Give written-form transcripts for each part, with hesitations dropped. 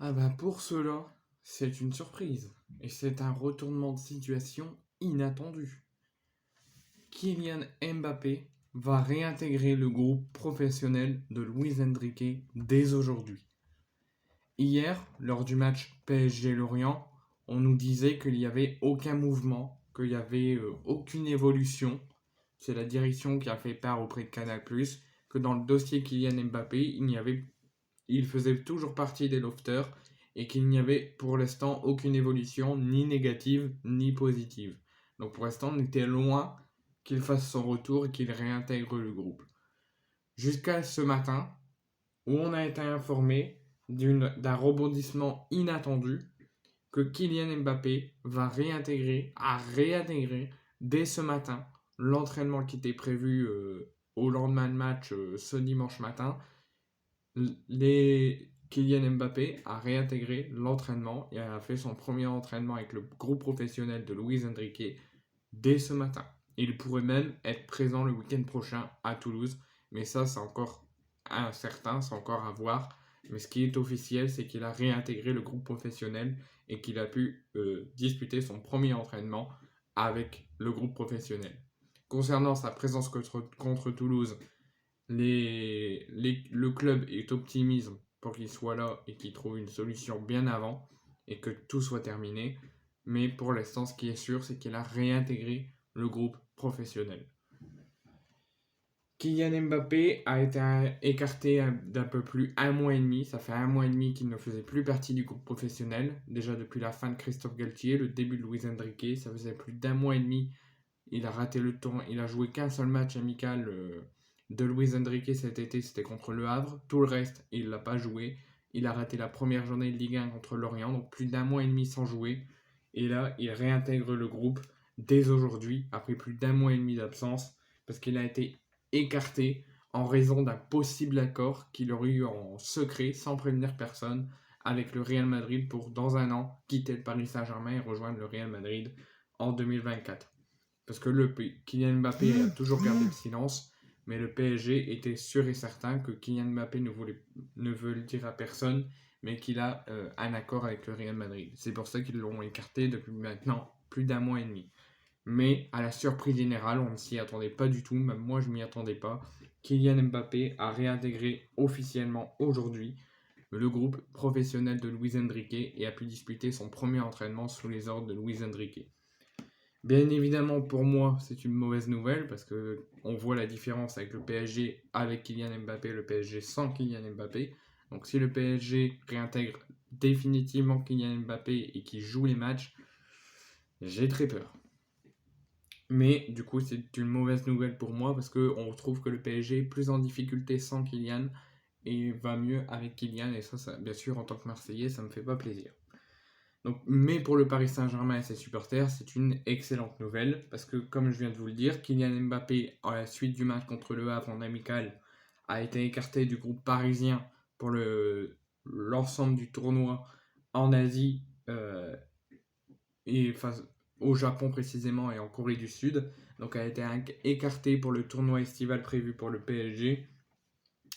Ah bah pour cela, c'est une surprise. Et c'est un retournement de situation inattendu. Kylian Mbappé va réintégrer le groupe professionnel de Luis Enrique dès aujourd'hui. Hier, lors du match PSG-Lorient, on nous disait qu'il n'y avait aucun mouvement, qu'il n'y avait aucune évolution. C'est la direction qui a fait part auprès de Canal+, que dans le dossier Kylian Mbappé, il faisait toujours partie des lofters et qu'il n'y avait pour l'instant aucune évolution, ni négative ni positive. Donc pour l'instant, on était loin qu'il fasse son retour et qu'il réintègre le groupe. Jusqu'à ce matin, où on a été informé d'un rebondissement inattendu que Kylian Mbappé a réintégré dès ce matin l'entraînement qui était prévu au lendemain de match ce dimanche matin. Kylian Mbappé a réintégré l'entraînement et a fait son premier entraînement avec le groupe professionnel de Luis Enrique dès ce matin. Il pourrait même être présent le week-end prochain à Toulouse, mais ça c'est encore incertain, c'est encore à voir. Mais ce qui est officiel, c'est qu'il a réintégré le groupe professionnel et qu'il a pu disputer son premier entraînement avec le groupe professionnel. Concernant sa présence contre Toulouse, le club est optimiste pour qu'il soit là et qu'il trouve une solution bien avant et que tout soit terminé. Mais pour l'instant, ce qui est sûr, c'est qu'il a réintégré le groupe professionnel. Kylian Mbappé a été écarté d'un peu plus un mois et demi. Ça fait un mois et demi qu'il ne faisait plus partie du groupe professionnel. Déjà depuis la fin de Christophe Galtier, le début de Luis Enrique, ça faisait plus d'un mois et demi. Il a raté le tour. Il a joué qu'un seul match amical de Luis Enrique cet été, c'était contre Le Havre. Tout le reste, il l'a pas joué. Il a raté la première journée de Ligue 1 contre Lorient, donc plus d'un mois et demi sans jouer. Et là, il réintègre le groupe dès aujourd'hui, après plus d'un mois et demi d'absence, parce qu'il a été écarté en raison d'un possible accord qu'il aurait eu en secret, sans prévenir personne, avec le Real Madrid pour, dans un an, quitter le Paris Saint-Germain et rejoindre le Real Madrid en 2024. Parce que Kylian Mbappé a toujours gardé le silence, mais le PSG était sûr et certain que Kylian Mbappé ne veut le dire à personne, mais qu'il a un accord avec le Real Madrid. C'est pour ça qu'ils l'ont écarté depuis maintenant plus d'un mois et demi. Mais à la surprise générale, on ne s'y attendait pas du tout, même moi je m'y attendais pas. Kylian Mbappé a réintégré officiellement aujourd'hui le groupe professionnel de Luis Enrique et a pu disputer son premier entraînement sous les ordres de Luis Enrique. Bien évidemment, pour moi, c'est une mauvaise nouvelle parce que on voit la différence avec le PSG avec Kylian Mbappé et le PSG sans Kylian Mbappé. Donc si le PSG réintègre définitivement Kylian Mbappé et qu'il joue les matchs, j'ai très peur. Mais du coup, c'est une mauvaise nouvelle pour moi parce qu'on retrouve que le PSG est plus en difficulté sans Kylian et va mieux avec Kylian. Et ça, bien sûr, en tant que Marseillais, ça me fait pas plaisir. Donc, mais pour le Paris Saint-Germain et ses supporters, c'est une excellente nouvelle parce que, comme je viens de vous le dire, Kylian Mbappé, à la suite du match contre Le Havre en amical, a été écarté du groupe parisien pour l'ensemble du tournoi en Asie et au Japon précisément et en Corée du Sud. Donc, a été écarté pour le tournoi estival prévu pour le PSG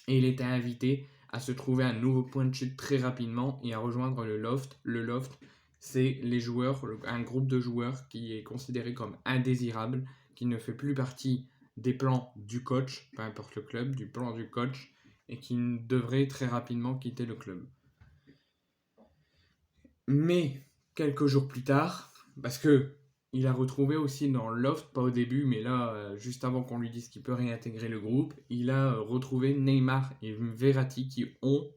et il était invité à se trouver un nouveau point de chute très rapidement et à rejoindre le loft. Le loft, c'est les joueurs, un groupe de joueurs qui est considéré comme indésirable, qui ne fait plus partie des plans du coach, peu importe le club, du plan du coach, et qui devrait très rapidement quitter le club. Mais quelques jours plus tard, parce que il a retrouvé aussi dans le loft, pas au début, mais là, juste avant qu'on lui dise qu'il peut réintégrer le groupe, il a retrouvé Neymar et Verratti qui ont,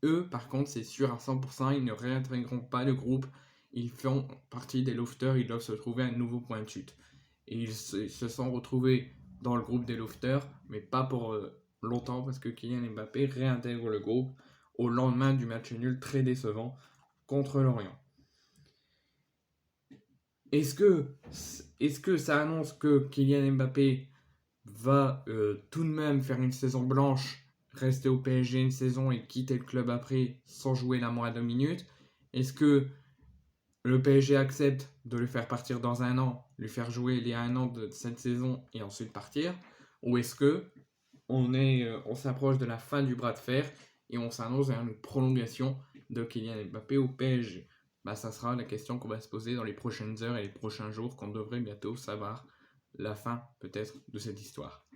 eux, par contre, c'est sûr à 100%, ils ne réintégreront pas le groupe. Ils font partie des lofters, ils doivent se trouver un nouveau point de chute. Et ils se sont retrouvés dans le groupe des lofters, mais pas pour longtemps, parce que Kylian Mbappé réintègre le groupe au lendemain du match nul très décevant contre Lorient. Est-ce que ça annonce que Kylian Mbappé va tout de même faire une saison blanche, rester au PSG une saison et quitter le club après sans jouer la moindre minute? Est-ce que le PSG accepte de le faire partir dans un an, lui faire jouer les 1 an de cette saison et ensuite partir? Ou est-ce que on s'approche de la fin du bras de fer et on s'annonce vers une prolongation de Kylian Mbappé au PSG? Bah, ça sera la question qu'on va se poser dans les prochaines heures et les prochains jours, qu'on devrait bientôt savoir la fin peut-être de cette histoire.